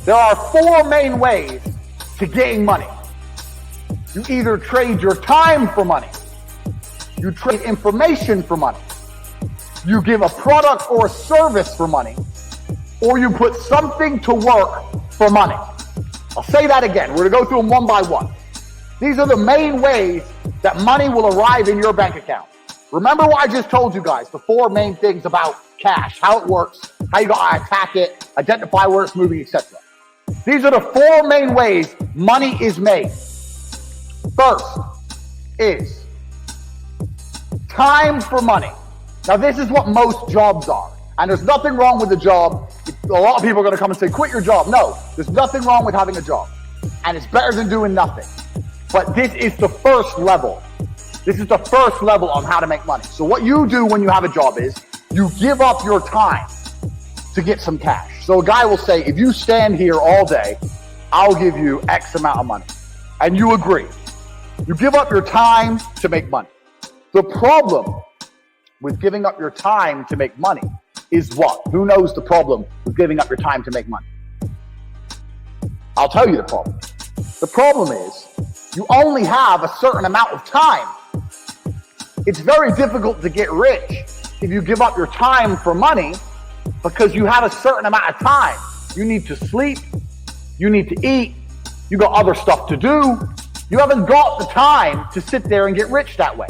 There are four main ways to getting money. You either trade your time for money, you trade information for money, you give a product or a service for money, or you put something to work for money. I'll say that again. We're going to go through them one by one. These are the main ways that money will arrive in your bank account. Remember what I just told you guys, the four main things about cash, how it works, how you gotta attack it, identify where it's moving, etc. These are the four main ways money is made. First is time for money. Now this is what most jobs are. And there's nothing wrong with the job. A lot of people are gonna come and say, quit your job. No, there's nothing wrong with having a job. And it's better than doing nothing. But this is the first level. This is the first level on how to make money. So what you do when you have a job is you give up your time to get some cash. So a guy will say, if you stand here all day, I'll give you X amount of money. And you agree. You give up your time to make money. The problem with giving up your time to make money is what? Who knows the problem with giving up your time to make money? I'll tell you the problem. The problem is you only have a certain amount of time. It's very difficult to get rich if you give up your time for money because you have a certain amount of time. You need to sleep, you need to eat, you got other stuff to do. You haven't got the time to sit there and get rich that way.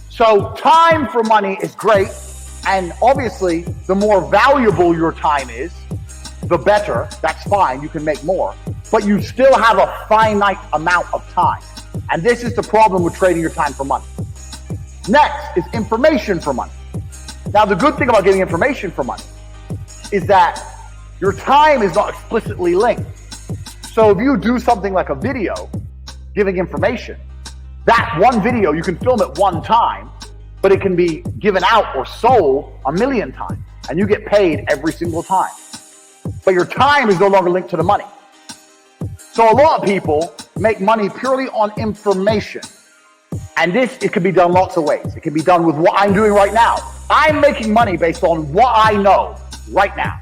So time for money is great, and obviously the more valuable your time is, the better. That's fine, you can make more, but you still have a finite amount of time. And this is the problem with trading your time for money. Next is information for money. Now, the good thing about getting information for money is that your time is not explicitly linked. So if you do something like a video giving information, that one video, you can film it one time, but it can be given out or sold 1,000,000 times, and you get paid every single time. But your time is no longer linked to the money. So a lot of people make money purely on information. And it can be done lots of ways. It can be done with what I'm doing right now. I'm making money based on what I know right now.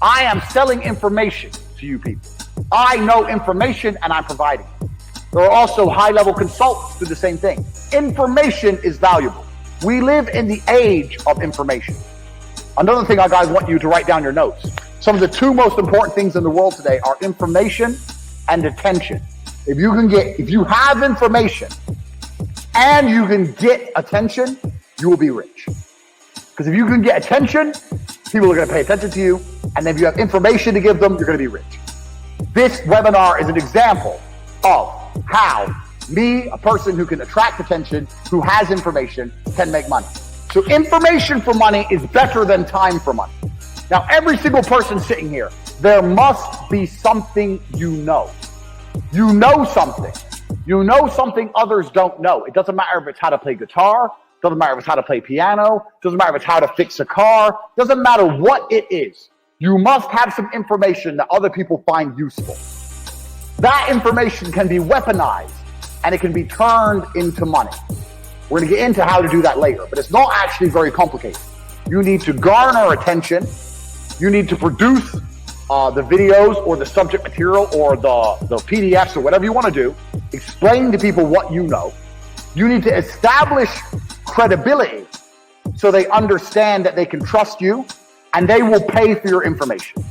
I am selling information to you people. I know information and I'm providing it. There are also high-level consultants who do the same thing. Information is valuable. We live in the age of information. Another thing I guys want you to write down your notes. Some of the two most important things in the world today are information and attention. If you have information and you can get attention, you will be rich. Because if you can get attention, people are going to pay attention to you. And if you have information to give them, you're going to be rich. This webinar is an example of how me, a person who can attract attention, who has information, can make money. So information for money is better than time for money. Now, every single person sitting here, there must be something you know. You know something. You know something others don't know. It doesn't matter if it's how to play guitar, doesn't matter if it's how to play piano, doesn't matter if it's how to fix a car, doesn't matter what it is. You must have some information that other people find useful. That information can be weaponized and it can be turned into money. We're going to get into how to do that later, but it's not actually very complicated. You need to garner attention. You need to produce the videos or the subject material or the PDFs or whatever you want to do. Explain to people what you know. You need to establish credibility so they understand that they can trust you and they will pay for your information.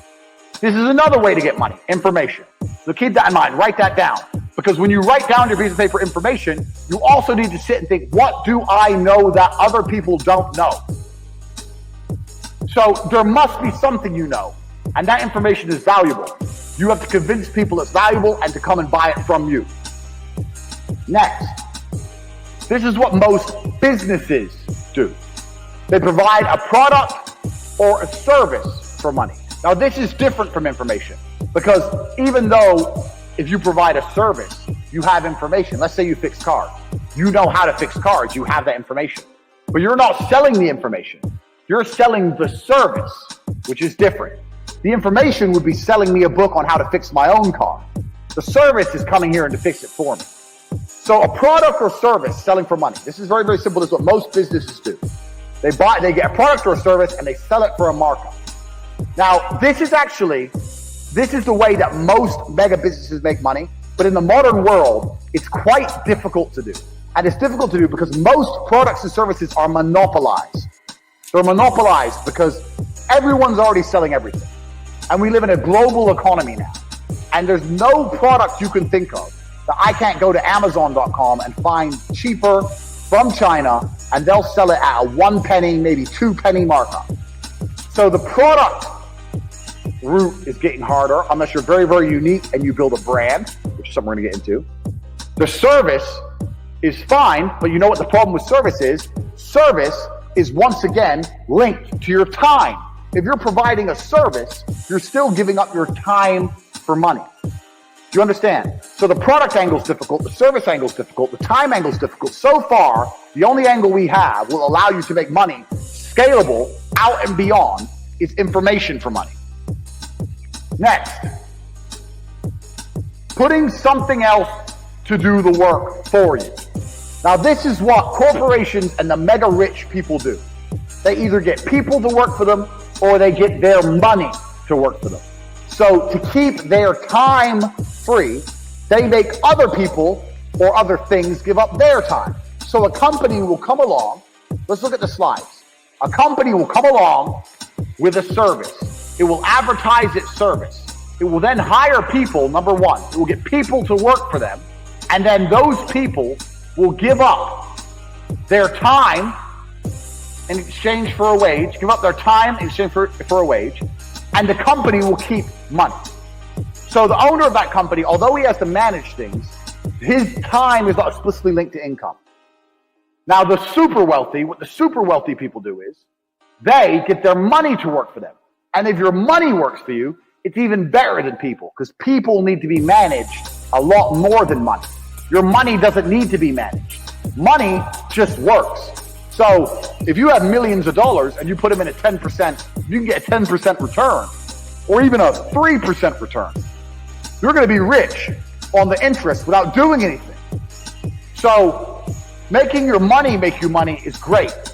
This is another way to get money, information. So keep that in mind, write that down. Because when you write down your piece of paper information, you also need to sit and think, what do I know that other people don't know? So there must be something you know, and that information is valuable. You have to convince people it's valuable and to come and buy it from you. Next, this is what most businesses do. They provide a product or a service for money. Now, this is different from information because even though if you provide a service, you have information. Let's say you fix cars. You know how to fix cars. You have that information. But you're not selling the information. You're selling the service, which is different. The information would be selling me a book on how to fix my own car. The service is coming here and to fix it for me. So a product or service selling for money. This is very, very simple. This is what most businesses do. They get a product or a service and they sell it for a markup. Now, this is actually This is the way that most mega businesses make money. But in the modern world, it's quite difficult to do. And it's difficult to do because most products and services are monopolized. They're monopolized because everyone's already selling everything. And we live in a global economy now. And there's no product you can think of that I can't go to Amazon.com and find cheaper from China, and they'll sell it at a 1 penny, maybe 2 penny markup. So the product route is getting harder unless you're very, very unique and you build a brand, which is something we're going to get into. The service is fine, but you know what the problem with service is? Service is once again linked to your time. If you're providing a service, you're still giving up your time for money. Do you understand? So the product angle is difficult, the service angle is difficult, the time angle is difficult. So far, the only angle we have will allow you to make money scalable out and beyond is information for money. Next, putting something else to do the work for you. Now, this is what corporations and the mega rich people do. They either get people to work for them or they get their money to work for them. So to keep their time free, they make other people or other things give up their time. So a company will come along. Let's look at the slides. A company will come along with a service. It will advertise its service. It will then hire people, number one. It will get people to work for them. And then those people will give up their time in exchange for a wage, give up their time in exchange for a wage, and the company will keep money. So the owner of that company, although he has to manage things, his time is not explicitly linked to income. Now the super wealthy, what the super wealthy people do is, they get their money to work for them. And if your money works for you, it's even better than people, because people need to be managed a lot more than money. Your money doesn't need to be managed. Money just works. So if you have millions of dollars and you put them in at 10%, you can get a 10% return or even a 3% return. You're going to be rich on the interest without doing anything. So making your money make you money is great.